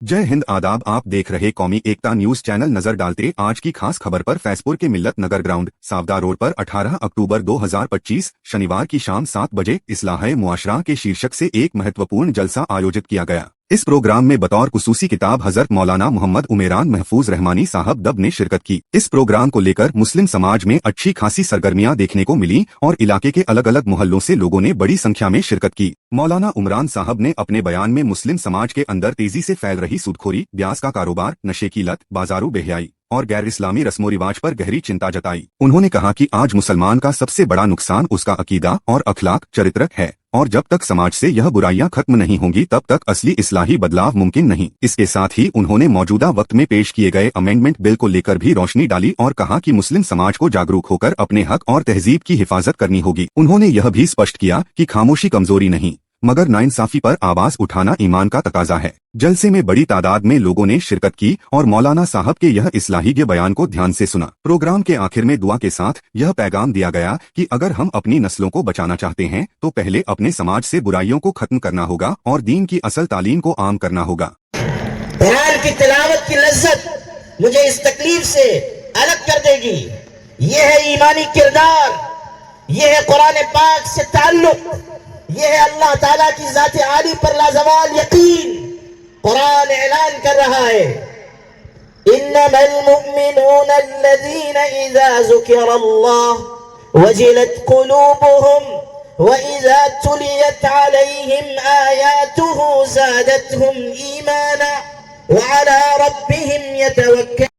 जय हिंद आदाब। आप देख रहे कौमी एकता न्यूज चैनल। नजर डालते आज की खास खबर पर। फैजपुर के मिल्लत नगर ग्राउंड सावदा रोड पर 18 अक्टूबर 2025 शनिवार की शाम 7 बजे इस्लाहे मुआशरा के शीर्षक से एक महत्वपूर्ण जलसा आयोजित किया गया। इस प्रोग्राम में बतौर खुसूसी किताब हजरत मौलाना मोहम्मद उमेरान महफूज रहमानी साहब दब ने शिरकत की। इस प्रोग्राम को लेकर मुस्लिम समाज में अच्छी खासी सरगर्मियां देखने को मिली और इलाके के अलग अलग मोहल्लों से लोगों ने बड़ी संख्या में शिरकत की। मौलाना उमरान साहब ने अपने बयान में मुस्लिम समाज के अंदर तेजी से फैल रही सूदखोरी, ब्याज का कारोबार, नशे की लत, बाजारू बेहयाई और गैर इस्लामी रस्मो रिवाज पर गहरी चिंता जताई। उन्होंने कहा कि आज मुसलमान का सबसे बड़ा नुकसान उसका अकीदा और अखलाक चरित्र है और जब तक समाज से यह बुराइयां खत्म नहीं होंगी तब तक असली इस्लाही बदलाव मुमकिन नहीं। इसके साथ ही उन्होंने मौजूदा वक्त में पेश किए गए अमेंडमेंट बिल को लेकर भी रोशनी डाली और कहा कि मुस्लिम समाज को जागरूक होकर अपने हक और तहजीब की हिफाजत करनी होगी। उन्होंने यह भी स्पष्ट किया कि खामोशी कमजोरी नहीं मगर नाइंसाफी पर आवाज उठाना ईमान का तकाजा है। जलसे में बड़ी तादाद में लोगों ने शिरकत की और मौलाना साहब के यह इस्लाही के बयान को ध्यान से सुना। प्रोग्राम के आखिर में दुआ के साथ यह पैगाम दिया गया कि अगर हम अपनी नस्लों को बचाना चाहते हैं तो पहले अपने समाज से बुराइयों को खत्म करना होगा और दीन की असल तालीम को आम करना होगा। कुरान की तिलावत की लज्जत मुझे इस तकलीफ से अलग कर देगी। यह है ईमानी किरदार, यह है कुरान पाक से ताल्लुक, ये है अल्लाह ताला की ज़ात आली पर लाजवाल यकीन। कुरान ऐलान कर रहा है, इन्नमल मुमिनून अल्लज़ीना इज़ा ज़ुकिरल्लाह वजिलत कुलूबुहुम व इज़ा तुलियत अलैहिम आयातुहु ज़ादतहुम ईमाना व अला रब्बिहिम यतवक्कलून।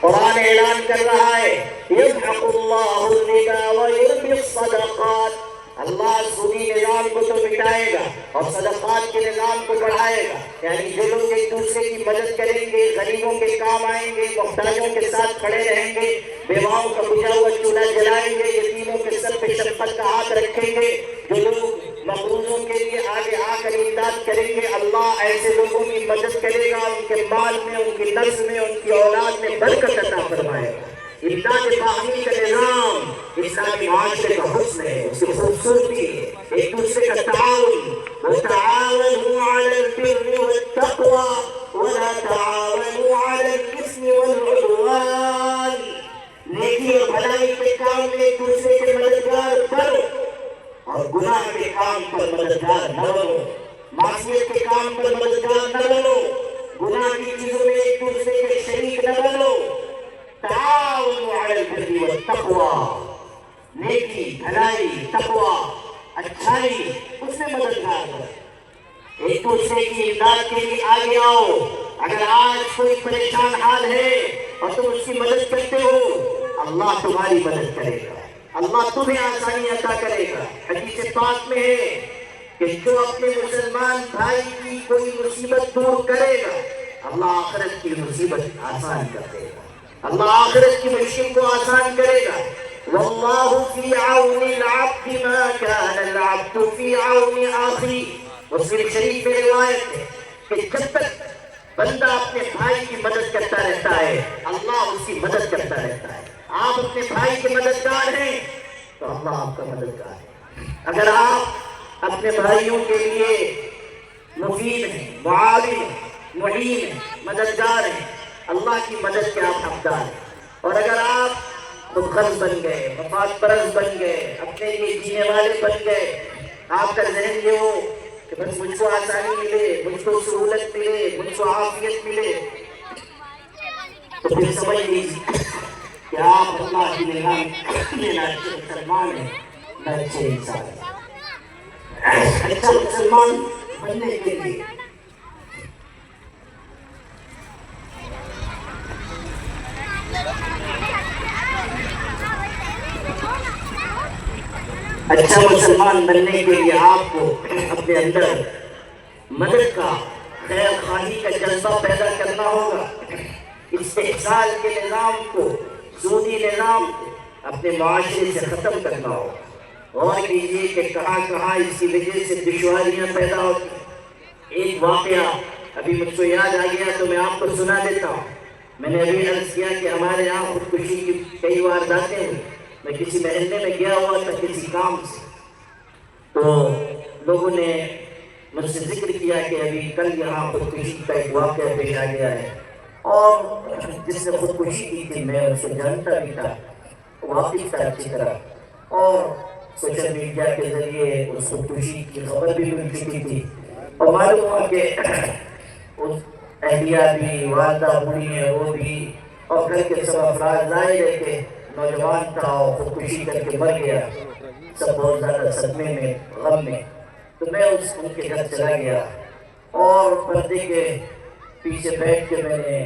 कुरान ऐलान कर रहा है, यम्हक़ुल्लाहु रिबा व युर्बिस सदक़ात। अल्लाह सूदी निजाम को तो मिटाएगा और सदक़ात के निजाम को बढ़ाएगा। यानी जो लोग एक दूसरे की मदद करेंगे, गरीबों के काम आएंगे, मुहताजों के साथ खड़े रहेंगे, बेवाओं का बुझा हुआ चूल्हा जलाएंगे, यतीमों के सर पे शफ़क़त का हाथ रखेंगे, जो लोग मक़रूज़ों के लिए आगे आकर इमदाद करेंगे, अल्लाह ऐसे लोगों की मदद करेगा, उनके माल में, उनकी नस्ल में, उनकी औलाद में बरकत अता फरमाएगा। इमदाद बाहमी का निज़ाम इस्लामी माशरे का हुस्न है, उसकी खूबसूरती है। एक दूसरे का ताउन, वतआवनु अलल बिर्रि वत्तक़वा वला तआवनु अलल इस्मि वल उद्वान। नेकी और भलाई के काम में एक दूसरे के मददगार बनो और गुनाह के काम पर मददगार न बनो। मासियत के काम पर मददगार न बनो, गुनाह की चीजों में एक दूसरे के शरीक न बनो। ताउनु अलल बिर्रि वत्तक़वा, नेकी, भलाई, तक़वा, अच्छाई, उसमें मददगार हो। एक दूसरे की इमदाद के लिए आगे आओ। अगर आज कोई परेशान हाल है और तुम उसकी मदद करते हो, अल्लाह तुम्हारी मदद करेगा, अल्लाह तुम्हें आसानी अता करेगा। हदीस पाक में है कि जो अपने मुसलमान भाई की कोई मुसीबत दूर करेगा, अल्लाह आखिरत की मुसीबत आसान कर देगा, अल्लाह आखिरत की मुश्किल को आसान करेगा। वल्लाहु फी औनि अल-अब्द मा काना अल-अब्द फी औनि अखी। मुस्लिम शरीफ में रिवायत है कि जब तक बंदा अपने भाई की मदद करता रहता है, अल्लाह उसकी मदद करता रहता है। आप अपने भाई के मददगार हैं तो अल्लाह आपका मददगार है। अगर आप अपने भाइयों के लिए मुफीद हैं, मुआविन हैं, मुईन हैं, मददगार हैं, अल्लाह की मदद के आप हकदार हैं। और अगर आप मुखल बन गए, मफाद परस्त बन गए, अपने लिए जीने वाले बन गए, आपका ज़हन ये हो कि बस मुझको आसानी मिले, मुझको सहूलत मिले, मुझको आफियत मिले, तो फिर समझ लीजिए कि आप अल्लाह की निगाह में ना अच्छे मुसलमान हैं, ना अच्छे इंसान हैं। अच्छा मुसलमान बनने के लिए अच्छा मुसलमान बनने के लिए आपको अपने अंदर मदद का, खैर खानी का जज्बा पैदा करना होगा। इस्तेहसाल के निज़ाम को, सूदी निज़ाम को अपने माशरे से ख़त्म करना होगा। और कीजिए कि कहाँ कहाँ इसी वजह से दुश्वारियाँ पैदा होती। एक वाक़या अभी मुझको याद आ गया तो मैं आपको सुना देता हूँ। मैंने अभी अर्ज़ किया कि हमारे यहाँ खुदकुशी की कई वारदातें हुई। मैं किसी महल्ले में गया हुआ था किसी काम से, तो लोगों ने مجھ سے ذکر کیا کہ ابھی کل یہاں خودکشی کا ایک واقعہ پیش آ گیا ہے، اور جس نے خودکشی کی تھی میں اس کو جانتا بھی تھا، واقف تھا اچھی طرح، اور سوشل میڈیا کے ذریعے اس خودکشی کی خبر بھی مل چکی تھی، اور معلوم ہوا کہ اس اہلیہ بھی، والدہ بوڑھی ہیں وہ بھی، اور گھر کے سب افراد ظاہر ہے کہ نوجوان تھا اور خودکشی کر کے مر گیا، سب بہت زیادہ صدمے میں، غم میں۔ تو میں ان کے گھر چلا گیا اور پردے کے پیچھے بیٹھ کے میں نے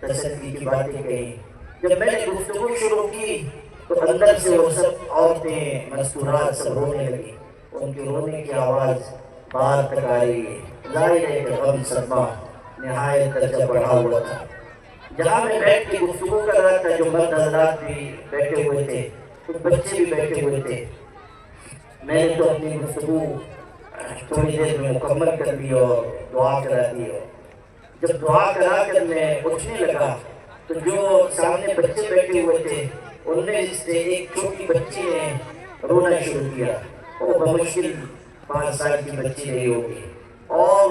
تسلی کی باتیں کہی۔ جب میں نے گفتگو شروع کی تو اندر سے وہ سب عورتیں مستورات سب رونے لگی، ان کے رونے کی آواز باہر تک آ رہی ہے، ظاہر ہے کہ غم صدمہ نہایت درجہ بڑھا ہوا تھا۔ جہاں میں بیٹھ کے گفتگو کر رہا تھا، جو مرد حضرات بھی بیٹھے ہوئے تھے، کچھ بچے بھی بیٹھے ہوئے تھے، میں نے تو اپنی گفتگو تھوڑی دیر میں مکمل کر دی اور دعا کرا دی۔ جب دعا کرا کر میں اٹھنے لگا تو جو سامنے بچے بیٹھے ہوئے تھے ان میں سے ایک چھوٹی بچی نے رونا شروع کیا، وہ بمشکل 5 سال کی بچی رہی ہوگی، اور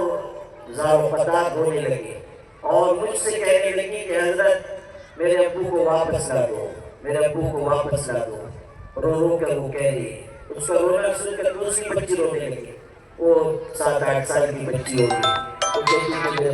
زار و فتار رونے لگی اور مجھ سے کہنے لگی کہ حضرت میرے ابو کو واپس لا دو، میرے ابو کو واپس لا دو، رو رو کر وہ کہہ رہی ہے۔ اس کا رونا سن کر دوسری بچی رونے لگی، وہ 7-8 سال کی بچی ہوگی، وہ کہتی کہ